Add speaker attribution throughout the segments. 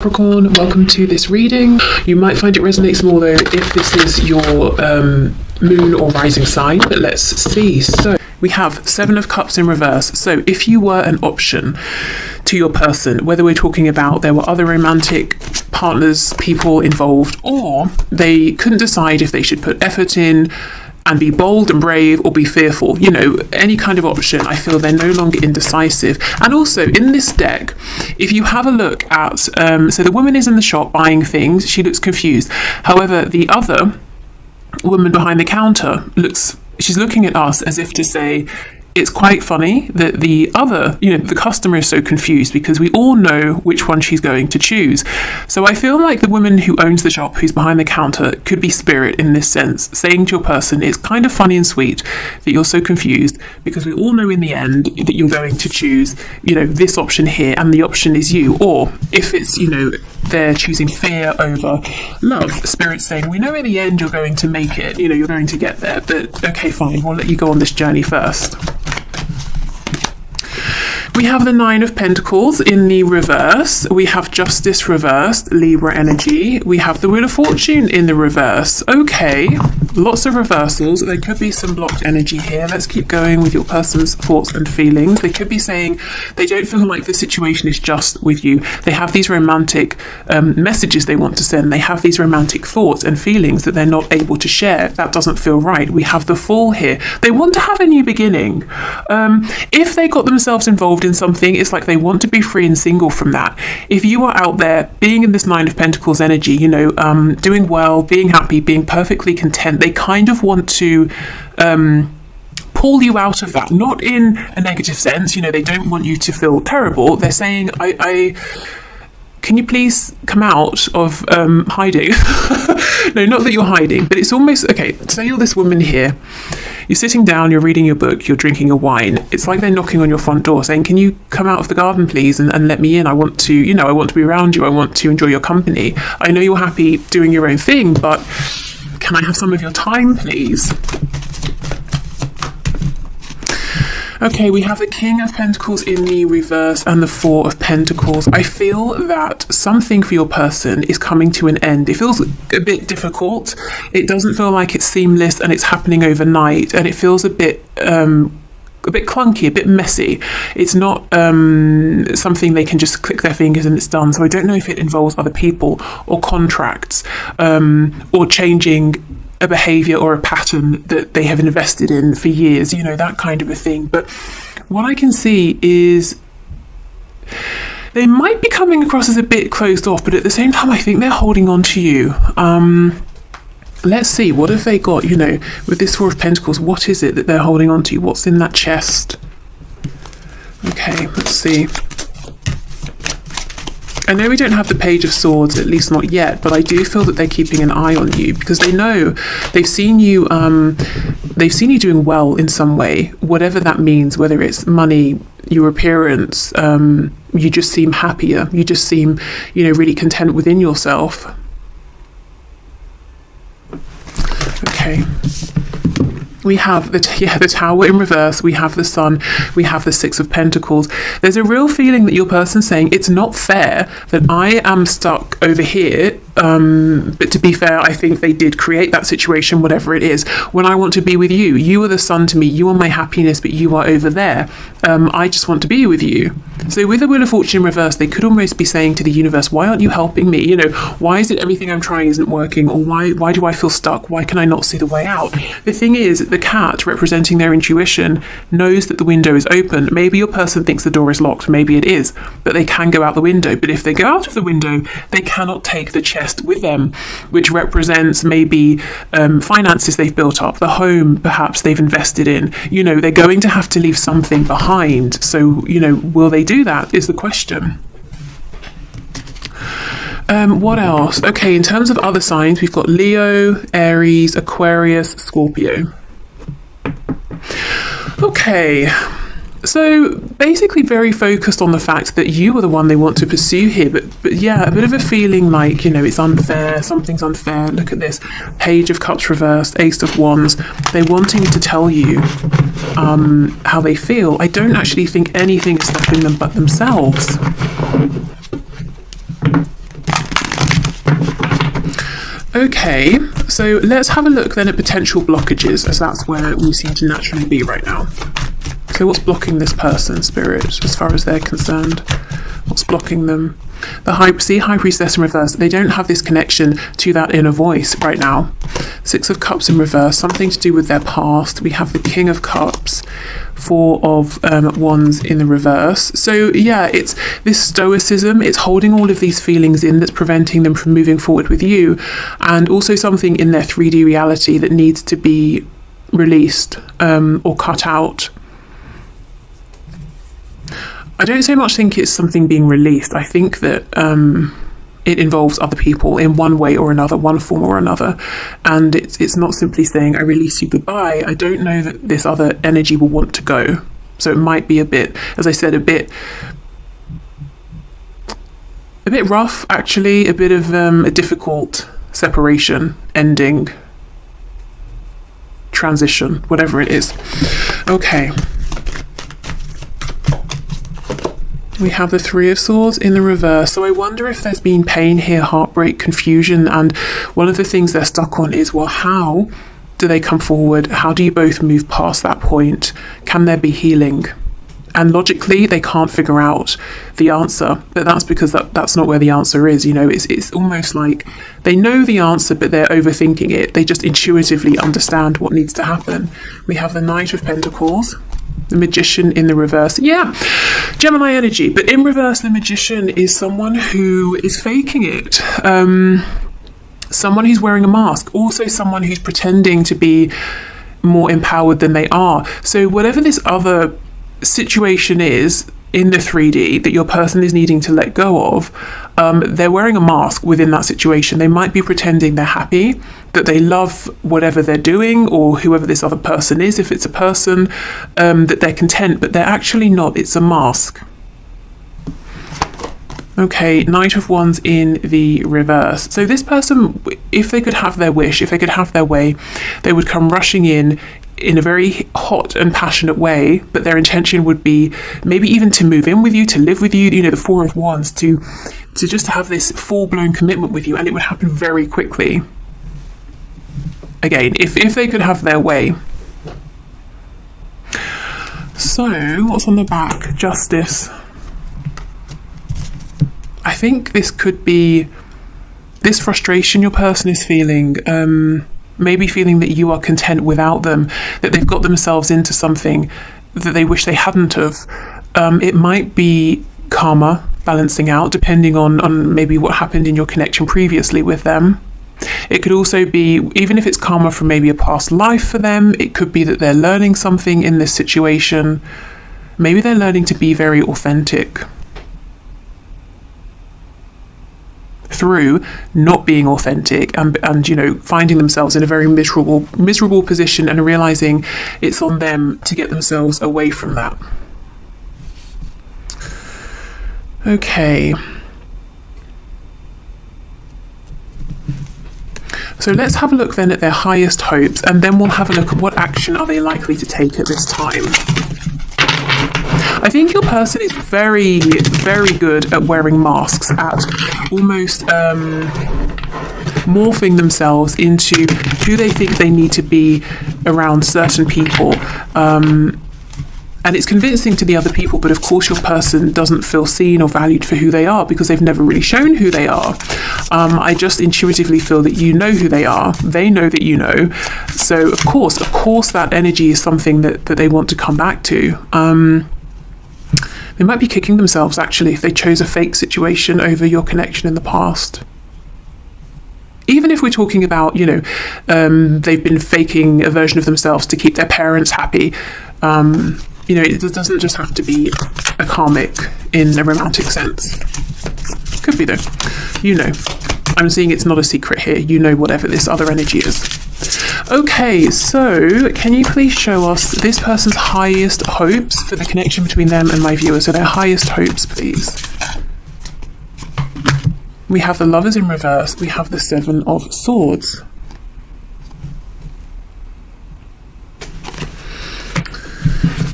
Speaker 1: Capricorn, welcome to this reading. You might find it resonates more though if this is your moon or rising sign, but let's see. So we have Seven of Cups in reverse. So if you were an option to your person, whether we're talking about there were other romantic partners, people involved, or they couldn't decide if they should put effort in and be bold and brave or be fearful, you know, any kind of option, I feel they're no longer indecisive. And also in this deck, if you have a look at, so the woman is in the shop buying things, she looks confused. However, the other woman behind the counter she's looking at us as if to say, it's quite funny that the other, the customer is so confused because we all know which one she's going to choose. So I feel like the woman who owns the shop, who's behind the counter, could be spirit in this sense, saying to your person, it's kind of funny and sweet that you're so confused because we all know in the end that you're going to choose, this option here and the option is you. Or if it's, they're choosing fear over love, spirit's saying, we know in the end you're going to make it, you're going to get there, but okay, fine, we'll let you go on this journey first. We have the Nine of Pentacles in the reverse. We have Justice reversed, Libra energy. We have the Wheel of Fortune in the reverse. Okay, lots of reversals. There could be some blocked energy here. Let's keep going with your person's thoughts and feelings. They could be saying they don't feel like the situation is just with you. They have these romantic messages they want to send. They have these romantic thoughts and feelings that they're not able to share. That doesn't feel right. We have the Fool here. They want to have a new beginning. If they got themselves involved in something, it's like they want to be free and single from that. If you are out there being in this Nine of Pentacles energy, doing well, being happy, being perfectly content, they kind of want to pull you out of that, not in a negative sense. They don't want you to feel terrible. They're saying, can you please come out of hiding? No, not that you're hiding, but it's almost, okay, say you're this woman here, you're sitting down, you're reading your book, you're drinking your wine. It's like they're knocking on your front door saying, can you come out of the garden, please, and let me in? I want to, I want to be around you. I want to enjoy your company. I know you're happy doing your own thing, but can I have some of your time, please? Okay, we have the King of Pentacles in the reverse and the Four of Pentacles. I feel that something for your person is coming to an end. It feels a bit difficult. It doesn't feel like it's seamless and it's happening overnight, and it feels a bit clunky, a bit messy. It's not something they can just click their fingers and it's done. So I don't know if it involves other people or contracts or changing a behavior or a pattern that they have invested in for years, that kind of a thing. But what I can see is they might be coming across as a bit closed off, but at the same time, I think they're holding on to you. Let's see, what have they got, with this Four of Pentacles, what is it that they're holding on to? What's in that chest? Okay, let's see. I know we don't have the Page of Swords, at least not yet, but I do feel that they're keeping an eye on you because they know they've seen you doing well in some way, whatever that means, whether it's money, your appearance, you just seem happier, you just seem, really content within yourself. Okay. We have the Tower in reverse, we have the Sun, we have the Six of Pentacles. There's a real feeling that your person's saying, it's not fair that I am stuck over here, but to be fair, I think they did create that situation, whatever it is, when I want to be with you. You are the sun to me, you are my happiness, but you are over there. I just want to be with you. So with the Wheel of Fortune in reverse, they could almost be saying to the universe, why aren't you helping me? Why is it everything I'm trying isn't working? Or why do I feel stuck? Why can I not see the way out? The thing is, the cat, representing their intuition, knows that the window is open. Maybe your person thinks the door is locked, maybe it is, but they can go out the window. But if they go out of the window, they cannot take the chest with them, which represents maybe finances they've built up, the home perhaps they've invested in. They're going to have to leave something behind. So, will they do that is the question. What else? Okay, in terms of other signs, we've got Leo, Aries, Aquarius, Scorpio. Okay, so basically very focused on the fact that you are the one they want to pursue here, but yeah, a bit of a feeling like, it's unfair, something's unfair. Look at this, Page of Cups reversed, Ace of Wands. They're wanting to tell you how they feel. I don't actually think anything is stopping them but themselves. Okay, so let's have a look then at potential blockages, as that's where we seem to naturally be right now. So what's blocking this person, Spirit, as far as they're concerned? What's blocking them? The High Priestess in reverse, they don't have this connection to that inner voice right now. Six of Cups in reverse, something to do with their past. We have the King of Cups, Four of Wands in the reverse. So yeah, it's this stoicism, it's holding all of these feelings in that's preventing them from moving forward with you, and also something in their 3D reality that needs to be released or cut out. I don't so much think it's something being released. I think that it involves other people in one way or another, one form or another. And it's not simply saying, I release you, goodbye. I don't know that this other energy will want to go. So it might be a bit, as I said, a bit rough, actually, a bit of a difficult separation, ending, transition, whatever it is. Okay. We have the Three of Swords in the reverse. So I wonder if there's been pain here, heartbreak, confusion. And one of the things they're stuck on is, well, how do they come forward? How do you both move past that point? Can there be healing? And logically, they can't figure out the answer. But that's because that's not where the answer is. You know, it's almost like they know the answer, but they're overthinking it. They just intuitively understand what needs to happen. We have the Knight of Pentacles, the Magician in the reverse. Yeah, Gemini energy, but in reverse, the Magician is someone who is faking it. Someone who's wearing a mask, also someone who's pretending to be more empowered than they are. So whatever this other situation is in the 3D that your person is needing to let go of, they're wearing a mask within that situation. They might be pretending they're happy, that they love whatever they're doing, or whoever this other person is, if it's a person, that they're content, but they're actually not. It's a mask. Okay, Knight of Wands in the reverse. So this person, if they could have their wish, if they could have their way, they would come rushing in a very hot and passionate way, but their intention would be maybe even to move in with you, to live with you, you know, the Four of Wands, to just have this full-blown commitment with you, and it would happen very quickly. Again, if they could have their way. So, what's on the back? Justice. I think this could be this frustration your person is feeling, maybe feeling that you are content without them, that they've got themselves into something that they wish they hadn't have. It might be karma balancing out, depending on maybe what happened in your connection previously with them. It could also be, even if it's karma from maybe a past life for them, it could be that they're learning something in this situation. Maybe they're learning to be very authentic through not being authentic and you know, finding themselves in a very miserable position and realizing it's on them to get themselves away from that. Okay. So let's have a look then at their highest hopes, and then we'll have a look at what action are they likely to take at this time. I think your person is very, very good at wearing masks, at almost morphing themselves into who they think they need to be around certain people. And it's convincing to the other people, but of course your person doesn't feel seen or valued for who they are because they've never really shown who they are. I just intuitively feel that you know who they are. They know that you know. So of course that energy is something that they want to come back to. They might be kicking themselves, actually, if they chose a fake situation over your connection in the past. Even if we're talking about, you know, they've been faking a version of themselves to keep their parents happy. You know, it doesn't just have to be a karmic in a romantic sense. Could be, though. You know. I'm seeing it's not a secret here. You know whatever this other energy is. Okay, so can you please show us this person's highest hopes for the connection between them and my viewers? So their highest hopes, please. We have the Lovers in reverse. We have the Seven of Swords.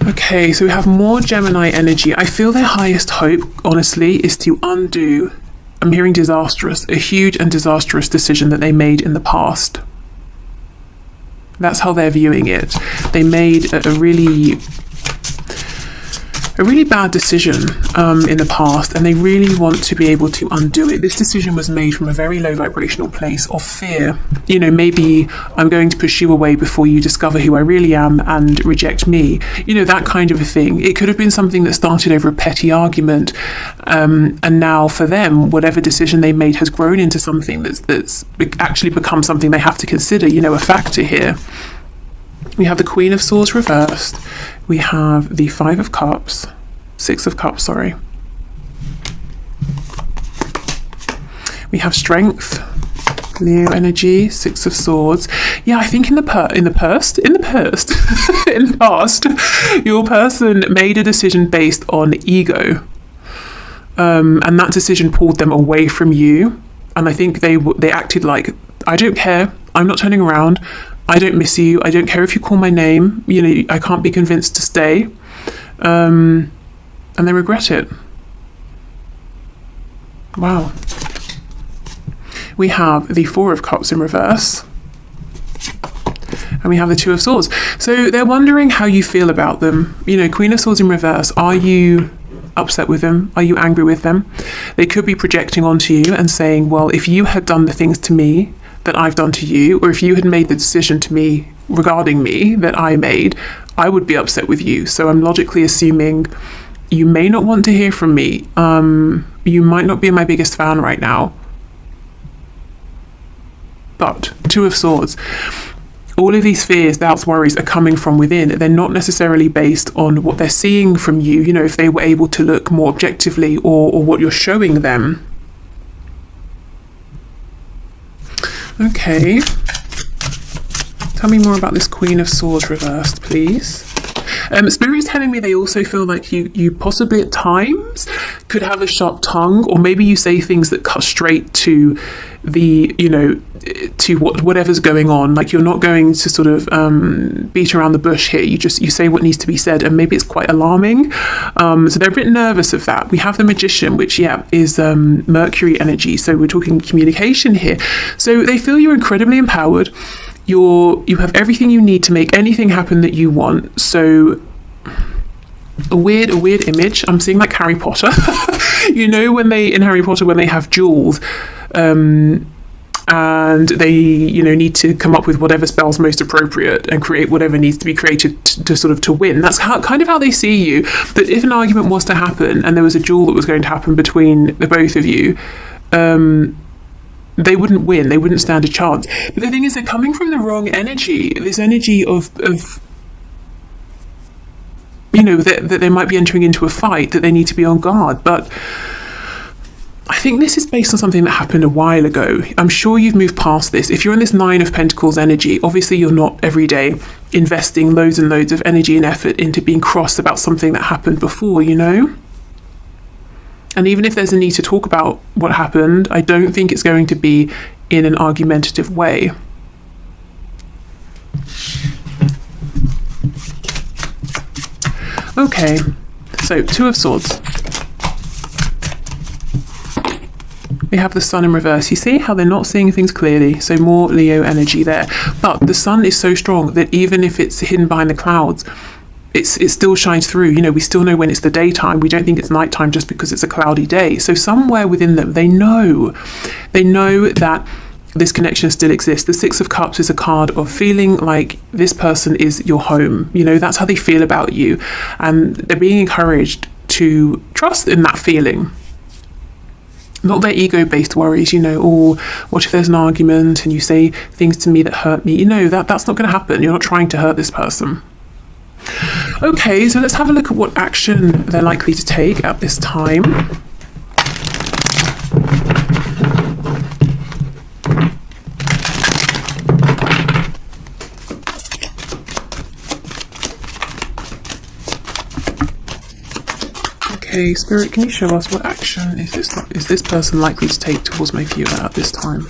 Speaker 1: Okay, so we have more Gemini energy. I feel their highest hope, honestly, is to undo I'm hearing disastrous, a huge and disastrous decision that they made in the past. That's how they're viewing it. They made a really bad decision in the past, and they really want to be able to undo it. This decision was made from a very low vibrational place of fear. You know, maybe I'm going to push you away before you discover who I really am and reject me. You know, that kind of a thing. It could have been something that started over a petty argument, and now for them, whatever decision they made has grown into something that's actually become something they have to consider, you know, a factor here. We have the Queen of Swords reversed. We have the Five of Cups. Six of Cups, sorry. We have Strength. Leo energy, Six of Swords. Yeah, I think in the past, your person made a decision based on ego. And that decision pulled them away from you. And I think they acted like, I don't care. I'm not turning around. I don't miss you. I don't care if you call my name. You know, I can't be convinced to stay. And they regret it. Wow. We have the Four of Cups in reverse. And we have the Two of Swords. So they're wondering how you feel about them. You know, Queen of Swords in reverse. Are you upset with them? Are you angry with them? They could be projecting onto you and saying, well, if you had done the things to me that I've done to you, or if you had made the decision to me regarding me that I made, I would be upset with you. So I'm logically assuming you may not want to hear from me. You might not be my biggest fan right now. But Two of Swords. All of these fears, doubts, worries are coming from within. They're not necessarily based on what they're seeing from you, you know, if they were able to look more objectively, or what you're showing them. Okay. Tell me more about this Queen of Swords reversed, please. Spirit is telling me they also feel like you possibly at times could have a sharp tongue, or maybe you say things that cut straight to the, you know, to whatever's going on. Like, you're not going to sort of beat around the bush here. You say what needs to be said, and maybe it's quite alarming. So they're a bit nervous of that. We have the Magician, which is Mercury energy. So we're talking communication here. So they feel you're incredibly empowered. You have everything you need to make anything happen that you want. So a weird image. I'm seeing like Harry Potter. You know, in Harry Potter, when they have jewels, and they, you know, need to come up with whatever spell's most appropriate and create whatever needs to be created to win. That's kind of how they see you. But if an argument was to happen and there was a duel that was going to happen between the both of you, they wouldn't win. They wouldn't stand a chance. But the thing is, they're coming from the wrong energy. This energy of you know, that they might be entering into a fight, that they need to be on guard. But I think this is based on something that happened a while ago. I'm sure you've moved past this. If you're in this Nine of Pentacles energy, obviously you're not every day investing loads and loads of energy and effort into being cross about something that happened before, you know? And even if there's a need to talk about what happened, I don't think it's going to be in an argumentative way. Okay, so Two of Swords. We have the Sun in reverse. You see how they're not seeing things clearly, so more Leo energy there. But the Sun is so strong that even if it's hidden behind the clouds, it still shines through. You know, we still know when it's the daytime. We don't think it's nighttime just because it's a cloudy day. So somewhere within them, they know that this connection still exists. The Six of Cups is a card of feeling like this person is your home. You know, that's how they feel about you. And they're being encouraged to trust in that feeling. Not their ego-based worries, you know, or what if there's an argument and you say things to me that hurt me? You know, that's not going to happen. You're not trying to hurt this person. Okay, so let's have a look at what action they're likely to take at this time. Okay, Spirit, can you show us what action is this person likely to take towards my viewer at this time?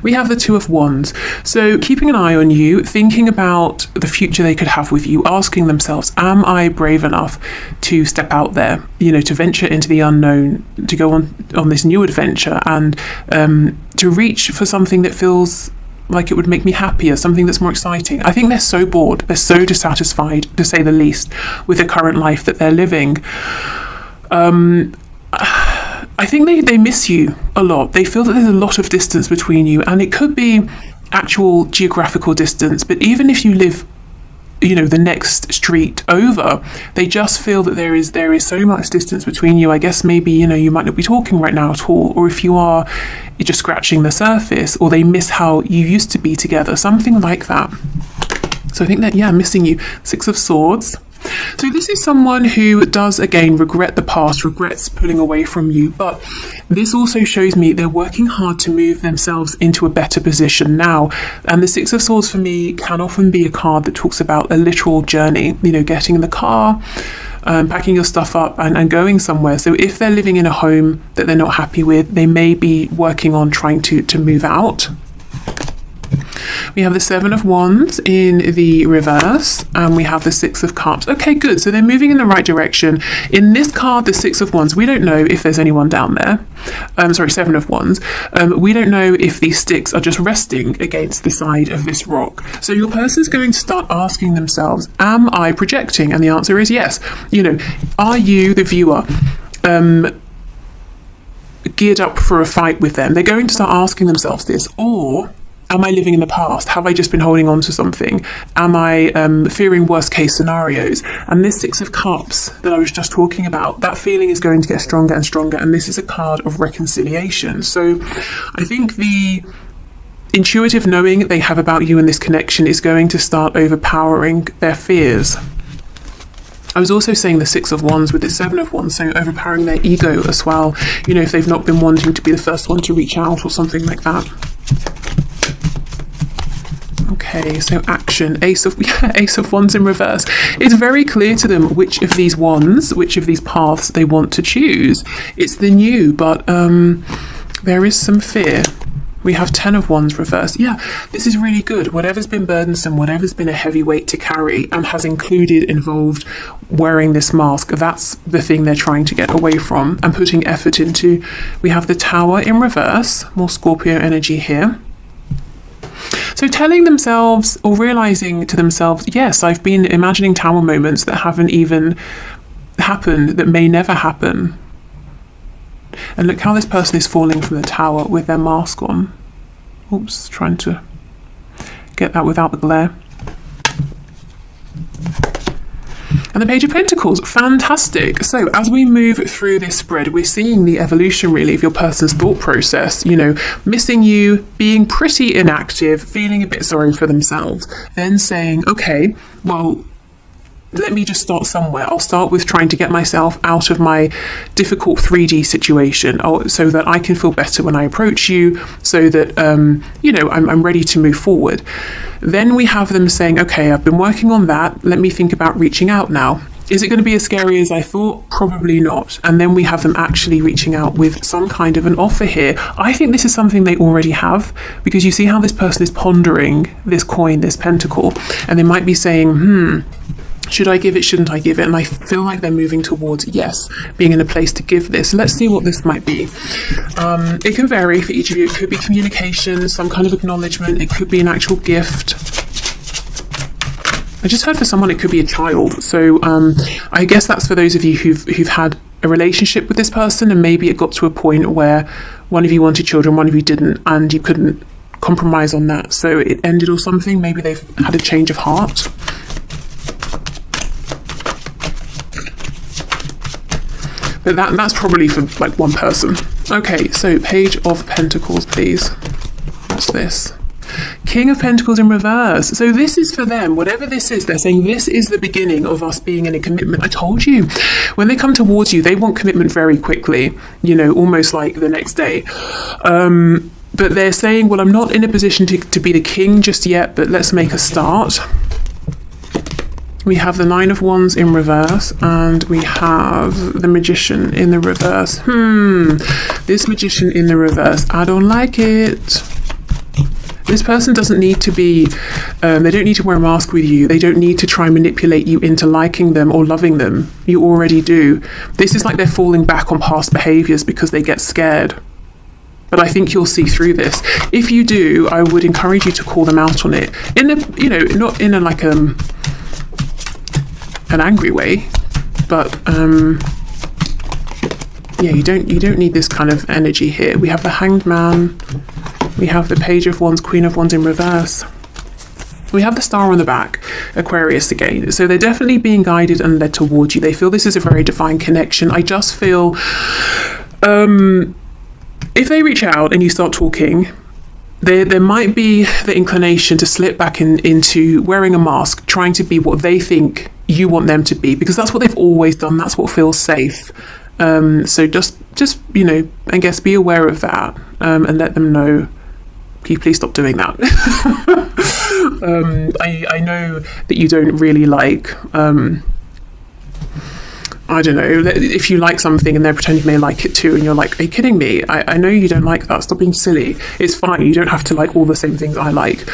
Speaker 1: We have the Two of Wands. So keeping an eye on you, thinking about the future they could have with you, asking themselves, am I brave enough to step out there, to venture into the unknown, to go on this new adventure, and to reach for something that feels like it would make me happier, something that's more exciting. I think they're so bored, they're so dissatisfied, to say the least, with the current life that they're living. I think they miss you a lot. They feel that there's a lot of distance between you, and it could be actual geographical distance, but even if you live the next street over, they just feel that there is so much distance between you. I guess maybe you might not be talking right now at all, or if you are, you're just scratching the surface, or they miss how you used to be together, something like that. So I think that, missing you. Six of Swords. So this is someone who does, again, regret the past, regrets pulling away from you, but this also shows me they're working hard to move themselves into a better position now. And the Six of Swords for me can often be a card that talks about a literal journey, getting in the car, packing your stuff up and going somewhere. So if they're living in a home that they're not happy with, they may be working on trying to move out. We have the Seven of Wands in the reverse, and we have the Six of Cups. Okay, good. So they're moving in the right direction. In this card, the Six of Wands, we don't know if there's anyone down there. Seven of Wands. We don't know if these sticks are just resting against the side of this rock. So your person's going to start asking themselves, am I projecting? And the answer is yes. Are you, the viewer, geared up for a fight with them? They're going to start asking themselves this. Or am I living in the past? Have I just been holding on to something? Am I fearing worst case scenarios? And this Six of Cups that I was just talking about, that feeling is going to get stronger and stronger. And this is a card of reconciliation. So I think the intuitive knowing they have about you in this connection is going to start overpowering their fears. I was also saying the Six of Wands with the Seven of Wands, so overpowering their ego as well. If they've not been wanting to be the first one to reach out or something like that. Okay, so action. Ace of Wands in reverse. It's very clear to them which of these wands, which of these paths they want to choose. It's the new, but there is some fear. We have Ten of Wands reverse. Yeah, this is really good. Whatever's been burdensome, whatever's been a heavy weight to carry and has involved wearing this mask, that's the thing they're trying to get away from and putting effort into. We have the Tower in reverse. More Scorpio energy here. So telling themselves or realizing to themselves, yes, I've been imagining tower moments that haven't even happened, that may never happen. And look how this person is falling from the tower with their mask on. Oops, trying to get that without the glare. And the Page of Pentacles, fantastic. So as we move through this spread, we're seeing the evolution really of your person's thought process, missing you, being pretty inactive, feeling a bit sorry for themselves, then saying, okay, well, let me just start somewhere. I'll start with trying to get myself out of my difficult 3D situation so that I can feel better when I approach you, so that, I'm ready to move forward. Then we have them saying, okay, I've been working on that. Let me think about reaching out now. Is it going to be as scary as I thought? Probably not. And then we have them actually reaching out with some kind of an offer here. I think this is something they already have, because you see how this person is pondering this coin, this pentacle, and they might be saying, should I give it? Shouldn't I give it? And I feel like they're moving towards, yes, being in a place to give this. Let's see what this might be. It can vary for each of you. It could be communication, some kind of acknowledgement. It could be an actual gift. I just heard for someone it could be a child. So I guess that's for those of you who've had a relationship with this person, and maybe it got to a point where one of you wanted children, one of you didn't, and you couldn't compromise on that. So it ended or something. Maybe they've had a change of heart. But that's probably for like one person. Okay, so Page of Pentacles, please. What's this? King of Pentacles in reverse. So this is for them. Whatever this is, they're saying this is the beginning of us being in a commitment. I told you. When they come towards you, they want commitment very quickly, almost like the next day. But they're saying, well, I'm not in a position to be the king just yet, but let's make a start. We have the Nine of Wands in reverse, and we have the Magician in the reverse. This Magician in the reverse, I don't like it. This person doesn't need to be, they don't need to wear a mask with you. They don't need to try and manipulate you into liking them or loving them. You already do. This is like they're falling back on past behaviors because they get scared. But I think you'll see through this. If you do, I would encourage you to call them out on it. In a, you know, not in a like an angry way, but yeah, you don't need this kind of energy here. We have the Hanged Man. We have the Page of Wands, Queen of Wands in reverse. We have the Star on the back, Aquarius again. So they're definitely being guided and led towards you. They feel this is a very divine connection. I just feel if they reach out and you start talking, there might be the inclination to slip back into wearing a mask, trying to be what they think you want them to be, because that's what they've always done. That's what feels safe. So just you know, I guess be aware of that, and let them know, can you please stop doing that? I know that you don't really like, I don't know, if you like something and they're pretending they like it too, and you're like, are you kidding me? I know you don't like that. Stop being silly. It's fine. You don't have to like all the same things I like.